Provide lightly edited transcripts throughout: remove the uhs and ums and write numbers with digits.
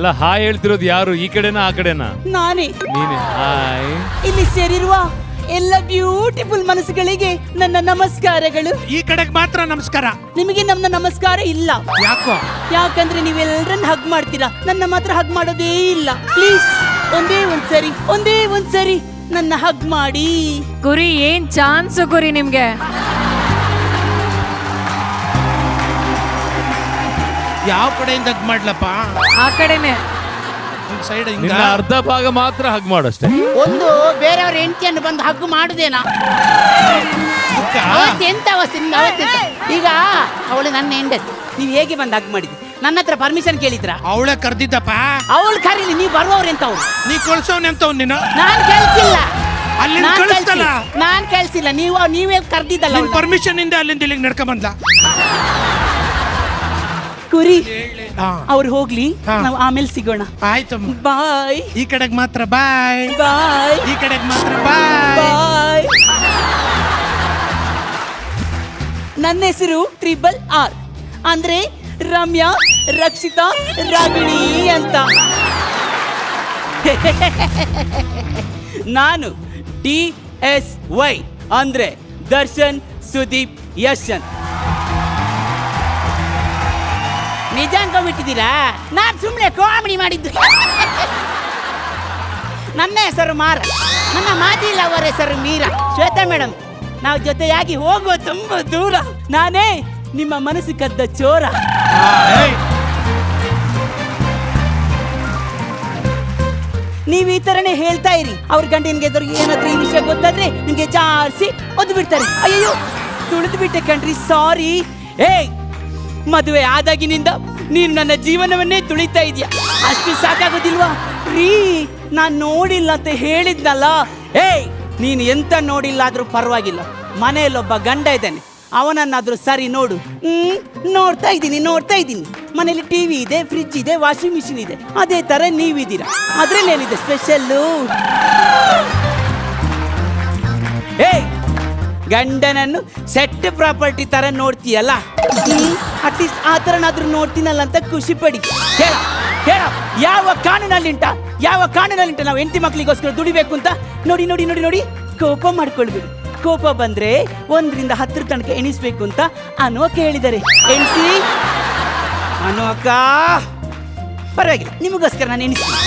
ಎಲ್ಲ ಹಾಯ್ ಹೇಳ್ತಿರೋದು ಯಾರು? ಈ ಕಡೆನಾ ಆ ಕಡೆನಾ? ನಾನೇ. ನೀನೆ ಹಾಯ್. ಇಲ್ಲಿ ಸೇರಿರುವ ಎಲ್ಲ ಬ್ಯೂಟಿಫುಲ್ ಮನಸ್ಸುಗಳಿಗೆ ನನ್ನ ನಮಸ್ಕಾರಗಳು. ಈ ಕಡೆಗೆ ಮಾತ್ರ ನಮಸ್ಕಾರ. ನಿಮಗೆ ನಮ್ಮ ನಮಸ್ಕಾರ ಇಲ್ಲ. ಯಾಕೋ? ಯಾಕಂದ್ರೆ ನೀವೆಲ್ಲರನ್ನ ಹಗ್ ಮಾಡ್ತೀರಾ, ನನ್ನ ಮಾತ್ರ ಹಗ್ ಮಾಡೋದೇ ಇಲ್ಲ. ಪ್ಲೀಸ್ ಒಂದೇ ಒಂದ್ಸರಿ ನನ್ನ ಹಗ್ ಮಾಡಿ. ಗುರಿ ಏನ್ ಚಾನ್ಸ್ ಗುರಿ ನಿಮ್ಗೆ? ಯಾವ ಕಡೆಯಿಂದ ಹಗ್ ಮಾಡ್ಲಪ್ಪ? ಆ ಕಡೆನೆ ಸೈಡ್ ನಿನ್ನ ಅರ್ಧ ಭಾಗ ಮಾತ್ರ ಹಗ್ ಮಾಡಷ್ಟೇ. ಒಂದು ಬೇರೆಯವ್ರ ಹೆಂಡತಿಯನ್ನು ಬಂದು ಹಗ್ಗು ಮಾಡುದೇನಾ? ಅವಸ್ಥೆ ಎಂತ ಅವಸ್ಥೆ ನಿಮ್ದು ಅವಸ್ಥೆ ಎಂತ? ಈಗ ಅವಳು ನನ್ನ ಹೆಂಡತಿ, ನೀವು ಹೇಗೆ ಬಂದು ಹಗ್ ಮಾಡಿದ್ರಿ? ನನ್ನ ಹತ್ರ ಪರ್ಮಿಷನ್ ಕೇಳಿದ್ರ? ಅವಳೆ ಕರ್ದಿದ್ದಪ್ಪ. ಅವಳು ಕರೀಲಿ, ನೀವು ಬರುವವ್ರೆಂತ ಅವ್ರು? ನೀ ಕಳ್ಸೋನ್ ಎಂತವ್ ನೀನು? ನಾನ್ ಕಳ್ಸಿಲ್ಲ. ಅಲ್ಲಿಂದ ಕಳಿಸ್ತಲ್ಲ. ನಾನ್ ಕಳ್ಸಿಲ್ಲ, ನೀವೇ ಕರ್ದಿದ್ದಲ್ಲ. ಪರ್ಮಿಷನ್ ಇಂದ ಅಲ್ಲಿಂದ ಇಲ್ಲಿಗೆ ನಡ್ಕೊಂಡ್ ಬಂದ್ಲ. ಕುರಿ ಅವ್ರು ಹೋಗ್ಲಿ, ನಾವು ಆಮೇಲೆ ಸಿಗೋಣ. ಆಯ್ತಮ್ಮ, ಬಾಯ್. ಈ ಕಡೆಗೆ ಮಾತ್ರ ಬಾಯ್. ಬಾಯ್. ಈ ಕಡೆಗೆ ಮಾತ್ರ ಬಾಯ್. ಬಾಯ್. ನನ್ನ ಹೆಸರು RRR, ಅಂದ್ರೆ ರಮ್ಯಾ ರಕ್ಷಿತಾ ರಾಗಿಣಿ ಅಂತ. ನಾನು DSY ಅಂದ್ರೆ ದರ್ಶನ್ ಸುದೀಪ್ ಯಶನ್. ನಿಜ ಅನ್ಕೊಂಡ್ಬಿಟ್ಟಿದ್ದೀರಾ? ನಾನು ಸುಮ್ಮನೆ ಕಾಮಿಡಿ ಮಾಡಿದ್ದು. ನನ್ನ ಹೆಸರು ಮಾರ, ನನ್ನ ಮಾಜಿ ಲವರ್ ಹೆಸರು ಮೀರಾ. ಶ್ವೇತಾ ಮೇಡಮ್, ನಾವು ಜೊತೆಯಾಗಿ ಹೋಗುವ ತುಂಬಾ ದೂರ. ನಾನೇ ನಿಮ್ಮ ಮನಸ್ಸು ಕದ್ದ ಚೋರ. ನೀವು ಈ ತರನೇ ಹೇಳ್ತಾ ಇರಿ. ಅವ್ರ ಗಂಡಿನ್ಗೆ ಎದುರಿಗೆ ಏನಾದ್ರೂ ಈ ವಿಷಯ ಗೊತ್ತಾದ್ರೆ ನಿಮ್ಗೆ ಜಾಸ್ತಿ ಒದ್ದು ಬಿಡ್ತಾರೆ. ಅಯ್ಯೋ ತುಳಿದು ಬಿಟ್ಟೆ ಕಣ್ರಿ, ಸಾರಿ. ಮದುವೆ ಆದಾಗಿನಿಂದ ನೀನು ನನ್ನ ಜೀವನವನ್ನೇ ತುಳಿತಾ ಇದೀಯ. ಅಷ್ಟು ಸಾಕಾಗೋದಿಲ್ವಾ ರೀ? ನಾನ್ ನೋಡಿಲ್ಲ ಅಂತ ಹೇಳಿದ್ನಲ್ಲ. ನೀನು ಎಂತ ನೋಡಿಲ್ಲ ಆದ್ರೂ ಪರವಾಗಿಲ್ಲ, ಮನೆಯಲ್ಲೊಬ್ಬ ಗಂಡ ಇದ್ದಾನೆ, ಅವನನ್ನಾದ್ರೂ ಸರಿ ನೋಡು. ನೋಡ್ತಾ ಇದ್ದೀನಿ. ಮನೇಲಿ ಟಿವಿ ಇದೆ, ಫ್ರಿಡ್ಜ್ ಇದೆ, ವಾಷಿಂಗ್ ಮಿಷಿನ್ ಇದೆ. ಅದೇ ತರ ನೀವಿದ್ದೀರಾ. ಅದ್ರಲ್ಲೇನಿದೆ ಸ್ಪೆಷಲ್ಲು? ಗಂಡನನ್ನು ಸೆಟ್ ಪ್ರಾಪರ್ಟಿ ತರ ನೋಡ್ತೀಯಲ್ಲ, ಅಟ್ಲೀಸ್ಟ್ ಆ ತರನಾದ್ರೂ ನೋಡ್ತೀನಲ್ಲ ಅಂತ ಖುಷಿ ಪಡಿ. ಹೇಳ ಯಾವ ಕಾನೂನಲ್ಲಿಂಟ ನಾವು ಹೆಂಡತಿ ಮಕ್ಕಳಿಗೋಸ್ಕರ ದುಡಿಬೇಕು ಅಂತ? ನೋಡಿ ಕೋಪ ಮಾಡ್ಕೊಳ್ಬೇಡಿ. ಕೋಪ ಬಂದ್ರೆ 1 ರಿಂದ 10 ತನಕ ಎಣಿಸ್ಬೇಕು ಅಂತ ಅನುವಕ್ಕ ಹೇಳಿದ್ದಾರೆ. ಎಣಿಸಿ ಅನುವಕ್ಕ, ಪರವಾಗಿಲ್ಲ, ನಿಮಗೋಸ್ಕರ ನಾನು ಎಣಿಸ್ತೀನಿ.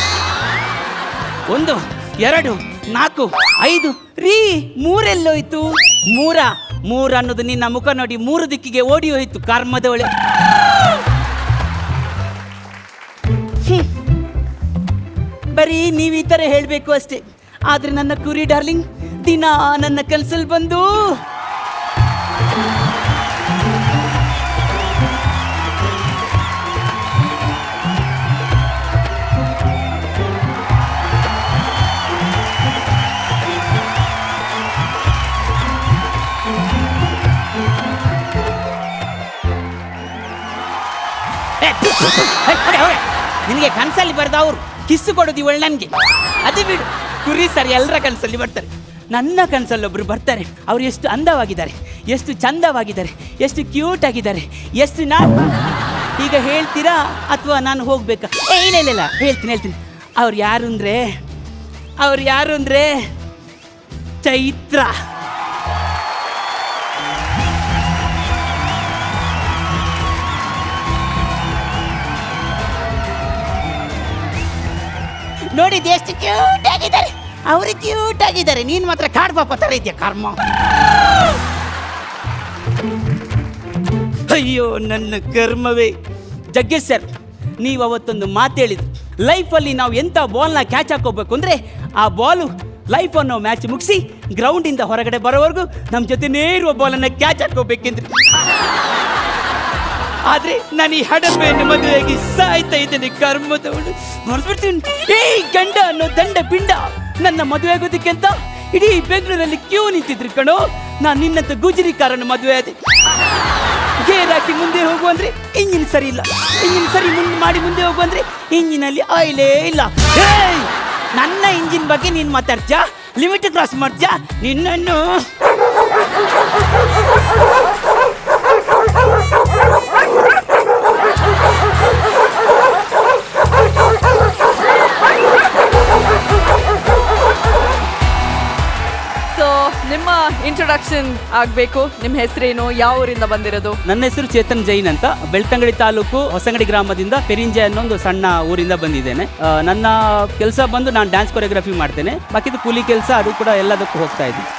1, 2, 4, 5 ರೀ. 3 ಎಲ್ಲೋಯ್ತು? 3 ಅನ್ನೋದು ನಿನ್ನ ಮುಖ ನೋಡಿ 3 ದಿಕ್ಕಿಗೆ ಓಡಿ ಹೋಯ್ತು. ಕರ್ಮದವಳೆ. ಬರೀ ನೀವು ಈ ತರ ಹೇಳ್ಬೇಕು ಅಷ್ಟೇ. ಆದ್ರೆ ನನ್ನ ಕುರಿ ಡಾರ್ಲಿಂಗ್ ದಿನ ನನ್ನ ಕನಸಲ್ಲಿ ಬಂದು ನಿನಗೆ ಕನಸಲ್ಲಿ ಬರ್ದ ಅವ್ರು ಕಿಸ್ಸು ಕೊಡೋದು ಇವಳು ನನಗೆ. ಅದು ಬಿಡು ಕುರಿ ಸರ್, ಎಲ್ಲರ ಕನಸಲ್ಲಿ ಬರ್ತಾರೆ. ನನ್ನ ಕನಸಲ್ಲೊಬ್ರು ಬರ್ತಾರೆ. ಅವ್ರು ಎಷ್ಟು ಅಂದವಾಗಿದ್ದಾರೆ, ಎಷ್ಟು ಚಂದವಾಗಿದ್ದಾರೆ, ಎಷ್ಟು ಕ್ಯೂಟ್ ಆಗಿದ್ದಾರೆ, ಎಷ್ಟು ಈಗ ಹೇಳ್ತೀರಾ ಅಥವಾ ನಾನು ಹೋಗ್ಬೇಕಾ? ಇಲ್ಲ ಹೇಳ್ತೀನಿ. ಅವ್ರು ಯಾರು ಅಂದ್ರೆ ಚೈತ್ರ. ನೋಡಿದ್ದು ಎಷ್ಟು ಕ್ಯೂಟ್ ಆಗಿದ್ದಾರೆ. ಅವರು ಕ್ಯೂಟ್ ಆಗಿದ್ದಾರೆ, ನೀನ್ ಮಾತ್ರ ಕಾಡ್ ಪಾಪ ತರ ಇದೆಯಾ ಕರ್ಮ. ಅಯ್ಯೋ ನನ್ನ ಕರ್ಮವೇ. ಜಗ್ಗೇಶ್ ಸರ್, ನೀವು ಅವತ್ತೊಂದು ಮಾತು ಹೇಳಿದ್ರು, ಲೈಫಲ್ಲಿ ನಾವು ಎಂಥ ಬಾಲ್ನ ಕ್ಯಾಚ್ ಹಾಕೋಬೇಕು ಅಂದರೆ ಆ ಬಾಲು ಲೈಫ್ ಅನ್ನೋ ಮ್ಯಾಚ್ ಮುಗಿಸಿ ಗ್ರೌಂಡಿಂದ ಹೊರಗಡೆ ಬರೋವರೆಗೂ ನಮ್ಮ ಜೊತೆನೇ ಇರುವ ಬಾಲನ್ನು ಕ್ಯಾಚ್ ಹಾಕೋಬೇಕೆಂದ್ರೆ. ಆದ್ರೆ ನಾನು ಈ ಹಡಪೆಯನ್ನು ಮದುವೆಯಾಗಿ ಸಾಯ್ತಾ ಇದ್ದೇನೆ. ಕರ್ಮದವಳು ಮರೆಸ್ಬಿಡ್ತೀನಿ. ಗಂಡ ಅನ್ನೋ ದಂಡ ಪಿಂಡ ನನ್ನ ಮದುವೆ ಆಗೋದಕ್ಕೆ ಅಂತ ಇಡೀ ಬೆಂಗಳೂರಲ್ಲಿ ಕ್ಯೂ ನಿಂತಿದ್ರು ಕಣೋ. ನಾನು ನಿನ್ನಂತ ಗುಜರಿ ಕಾರನ್ನು ಮದುವೆ ಆದೆ. ಗೇರ್ ಹಾಕಿ ಮುಂದೆ ಹೋಗು ಅಂದ್ರೆ ಇಂಜಿನ್ ಸರಿ ಇಲ್ಲ, ಇಂಜಿನ್ ಸರಿ ಮಾಡಿ ಮುಂದೆ ಹೋಗು ಅಂದ್ರೆ ಇಂಜಿನಲ್ಲಿ ಆಯಿಲೇ ಇಲ್ಲ. ನನ್ನ ಇಂಜಿನ್ ಬಗ್ಗೆ ನೀನು ಮಾತಾಡ್ತೀಯಾ? ಲಿಮಿಟ್ ಕ್ರಾಸ್ ಮಾಡ್ತೀಯಾ? ನಿನ್ನನ್ನು ಇಂಟ್ರೊಡಕ್ಷನ್ ಆಗ್ಬೇಕು. ನಿಮ್ ಹೆಸರೇನು, ಯಾವ ಊರಿಂದ ಬಂದಿರೋದು? ನನ್ನ ಹೆಸರು ಚೇತನ್ ಜೈನ್ ಅಂತ, ಬೆಳ್ತಂಗಡಿ ತಾಲೂಕು ಹೊಸಂಗಡಿ ಗ್ರಾಮದಿಂದ ಪೆರಿಂಜೆ ಅನ್ನೋ ಒಂದು ಸಣ್ಣ ಊರಿಂದ ಬಂದಿದ್ದೇನೆ. ನನ್ನ ಕೆಲಸ ಬಂದು ನಾನು ಡ್ಯಾನ್ಸ್ ಕೊರಿಯೋಗ್ರಫಿ ಮಾಡ್ತೇನೆ. ಬಾಕಿದು ಕೂಲಿ ಕೆಲಸ ಅದು ಕೂಡ ಎಲ್ಲದಕ್ಕೂ ಹೋಗ್ತಾ ಇದ್ದೀನಿ.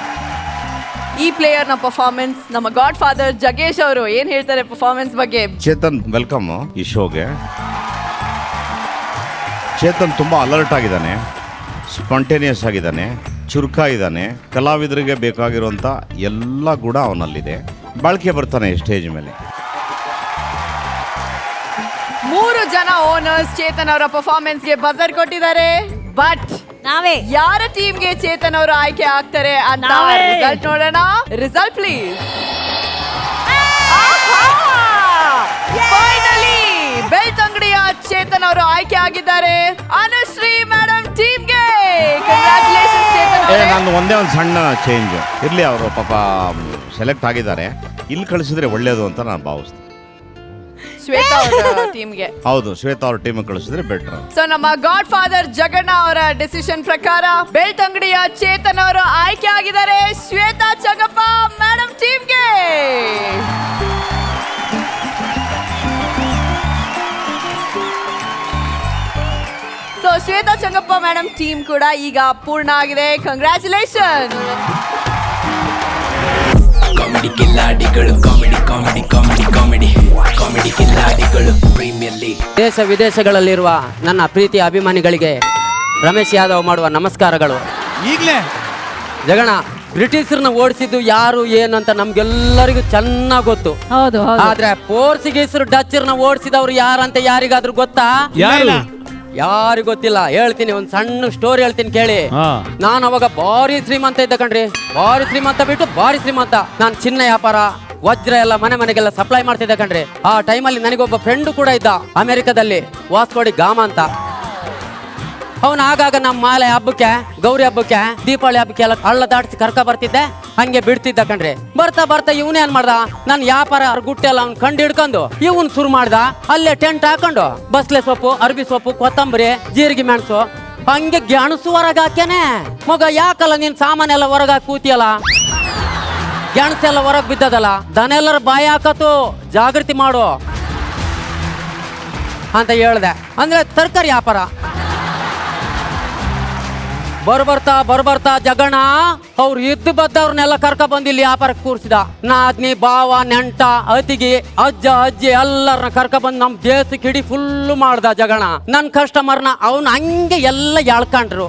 ಈ ಪ್ಲೇಯರ್ ನ ಪರ್ಫಾರ್ಮೆನ್ಸ್ ನಮ್ಮ ಗಾಡ್ ಫಾದರ್ ಜಗೇಶ್ ಅವರು ಏನ್ ಹೇಳ್ತಾರೆ ಪರ್ಫಾರ್ಮೆನ್ಸ್ ಬಗ್ಗೆ? ಚೇತನ್ ವೆಲ್ಕಮ್ ಈ ಶೋಗೆ. ಚೇತನ್ ತುಂಬ ಅಲರ್ಟ್ ಆಗಿದ್ದಾನೆ, ಸ್ಪಾಂಟೇನಿಯಸ್ ಆಗಿದ್ದಾನೆ, ಚುರುಕ ಇದ್ದಾನೆ. ಕಲಾವಿದರಿಗೆ ಬೇಕಾಗಿರುವಂಥ ಎಲ್ಲ ಗುಣ ಅವನಲ್ಲಿದೆ. ಬಾಳ್ಕೆ ಬರ್ತಾನೆ ಸ್ಟೇಜ್ ಮೇಲೆ. 3 ಜನ ಓನರ್ಸ್ ಚೇತನ್ ಅವರ ಪರ್ಫಾರ್ಮೆನ್ಸ್ಗೆ ಬಜರ್ ಕೊಟ್ಟಿದ್ದಾರೆ. ಬಟ್ ನಾವೇ ಯಾರ ಟೀಮ್ಗೆ ಚೇತನ್ ಅವರು ಆಯ್ಕೆ ಆಗ್ತಾರೆ ಅಂತ ರಿಸಲ್ಟ್ ನೋಡೋಣ. Result please. ಫೈನಲಿ ಬೆಳ್ತಂಗಡಿಯ ಚೇತನ್ ಅವರು ಆಯ್ಕೆ ಆಗಿದ್ದಾರೆ ಅನುಶ್ರೀ ಮೇಡಮ್ ಟೀಮ್ಗೆ. ಕಂಗ್ರಾಚುಲೇಷನ್ಸ್ ಚೇತನ್ ಅವರೇ. ನಾನು ಒಂದೇ ಒಂದು ಸಣ್ಣ ಚೇಂಜ್ ಇರಲಿ, ಅವರು ಪಾಪ ಸೆಲೆಕ್ಟ್ ಆಗಿದ್ದಾರೆ, ಇಲ್ಲಿ ಕಳಿಸಿದ್ರೆ ಒಳ್ಳೇದು ಅಂತ ನಾನು ಭಾವಿಸ್ತೀನಿ. ಶ್ವೇತಾ ಅವರ ಟೀಮ್ಗೆ. ಹೌದು, ಶ್ವೇತಾ ಅವ್ರ ಟೀಮ್ ಕಳಿಸಿದ್ರೆ ಬೆಟರ್. ಸೊ ನಮ್ಮ ಗಾಡ್ ಫಾದರ್ ಜಗಣ್ಣ ಅವರ ಡಿಸಿಷನ್ ಪ್ರಕಾರ ಬೆಳ್ತಂಗಡಿಯ ಚೇತನ್ ಅವರು ಆಯ್ಕೆ ಆಗಿದ್ದಾರೆ ಶ್ವೇತಾ ಚಂಗಪ್ಪ ಮೇಡಮ್ ಟೀಮ್ಗೆ. So Shweta Changappa madam team ಕೂಡ ಈಗ ಪೂರ್ಣ ಆಗಿದೆ. ಕಂಗ್ರಾಚುಲೇಷನ್. ಕಾಮಿಡಿ ಕಿಲ್ಲಾಡಿಗಳು, comedy comedy comedy comedy comedy ಕಿಲ್ಲಾಡಿಗಳು ಪ್ರೀಮಿಯರ್ ಲೀಗ್. ದೇಶ ವಿದೇಶಗಳಲ್ಲಿರುವ ನನ್ನ ಪ್ರೀತಿಯ ಅಭಿಮಾನಿಗಳಿಗೆ ರಮೇಶ್ ಯಾದವ್ ಮಾಡುವ ನಮಸ್ಕಾರಗಳು. ಈಗಲೇ ಜಗಣ, ಬ್ರಿಟಿಷರ್ನ ಓಡಿಸಿದ್ದು ಯಾರು ಏನು ಅಂತ ನಮ್ಗೆಲ್ಲರಿಗೂ ಚೆನ್ನಾಗಿ ಗೊತ್ತು. ಹೌದು ಹೌದು. ಆದ್ರೆ ಪೋರ್ಚುಗೀಸರು ಡಚ್ಚರ್ನ ಓಡಿಸಿದವರು ಯಾರಂತ ಯಾರಿಗಾದ್ರೂ ಗೊತ್ತಾ? ಯಾರು? ಯಾರಿಗೂ ಗೊತ್ತಿಲ್ಲ. ಹೇಳ್ತೀನಿ, ಒಂದು ಸಣ್ಣ ಸ್ಟೋರಿ ಹೇಳ್ತೀನಿ ಕೇಳಿ. ಹಾ. ನಾನು ಅವಾಗ ಭಾರಿ ಶ್ರೀಮಂತ ಇದ್ದ ಕಣ್ರಿ. ಭಾರಿ ಶ್ರೀಮಂತ ಬಿಟ್ಟು ಭಾರಿ ಶ್ರೀಮಂತ. ನಾನು ಚಿನ್ನ ವ್ಯಾಪಾರ, ವಜ್ರ ಎಲ್ಲ ಮನೆಗೆಲ್ಲ ಸಪ್ಲೈ ಮಾಡ್ತಿದ್ದೆ ಕಣ್ರಿ. ಆ ಟೈಮಲ್ಲಿ ನನಗೊಬ್ಬ ಫ್ರೆಂಡ್ ಕೂಡ ಇದ್ದ ಅಮೆರಿಕದಲ್ಲಿ, ವಾಸ್ಕೋಡಿ ಗಾಮ ಅಂತ. ಅವನು ಆಗಾಗ ನಮ್ಮ ಮಾಲೆ ಹಬ್ಬಕ್ಕೆ, ಗೌರಿ ಹಬ್ಬಕ್ಕೆ, ದೀಪಾವಳಿ ಹಬ್ಬಕ್ಕೆ ಎಲ್ಲ ಹಳ್ಳ ದಾಟಿಸಿ ಕರ್ಕ ಬರ್ತಿದ್ದೆ, ಹಂಗೆ ಬಿಡ್ತಿದ್ದ ಕಣ್ರಿ. ಬರ್ತಾ ಬರ್ತಾ ಇವನೇ ಏನ್ ಮಾಡ್ದ, ನನ್ನ ವ್ಯಾಪಾರ ಗುಟ್ಟೆಲ್ಲ ಅವ್ನು ಕಂಡು ಹಿಡ್ಕೊಂಡು ಇವನ್ ಶುರು ಮಾಡ್ದ. ಅಲ್ಲೇ ಟೆಂಟ್ ಹಾಕೊಂಡು ಬಸ್ಲೆ ಸೊಪ್ಪು, ಅರ್ಬಿ ಸೊಪ್ಪು, ಕೊತ್ತಂಬರಿ, ಜೀರಿಗೆ ಮೆಣಸು ಹಂಗೆ ಗೆಣಸು ಹೊರಗೆ ಹಾಕ್ಯಾನೆ. ಮಗ ಯಾಕಲ್ಲ ನೀನ್ ಸಾಮಾನೆಲ್ಲ ಹೊರಗೆ ಕೂತಿಯಲ್ಲ, ಗೆಣಸೆಲ್ಲ ಹೊರಗೆ ಬಿದ್ದದಲ್ಲ, ದನೆಲ್ಲರ ಬಾಯಿ ಹಾಕತ್ತು, ಜಾಗೃತಿ ಮಾಡು ಅಂತ ಹೇಳ್ದೆ. ಅಂದ್ರೆ ತರಕಾರಿ ವ್ಯಾಪಾರ. ಬರ್ಬರ್ತಾ ಜಗಣ ಅವ್ರು ಇದ್ದು ಬದ್ದವ್ರನ್ನೆಲ್ಲ ಕರ್ಕ ಬಂದು ಇಲ್ಲಿ ವ್ಯಾಪಾರಕ್ಕೆ ಕೂರಿಸಿದ. ನಾದ್ನಿ, ಬಾವ, ನೆಂಟ, ಅತಿಗಿ, ಅಜ್ಜ, ಅಜ್ಜಿ ಎಲ್ಲರನ್ನ ಕರ್ಕ ಬಂದು ನಮ್ ದೇಶಕ್ಕೆ ಹಿಡಿ ಫುಲ್ ಮಾಡ್ದ ಜಗಣ. ನನ್ ಕಸ್ಟಮರ್ನ ಅವ್ನ ಹಂಗೆ ಎಲ್ಲ ಎಳ್ಕೊಂಡ್ರು.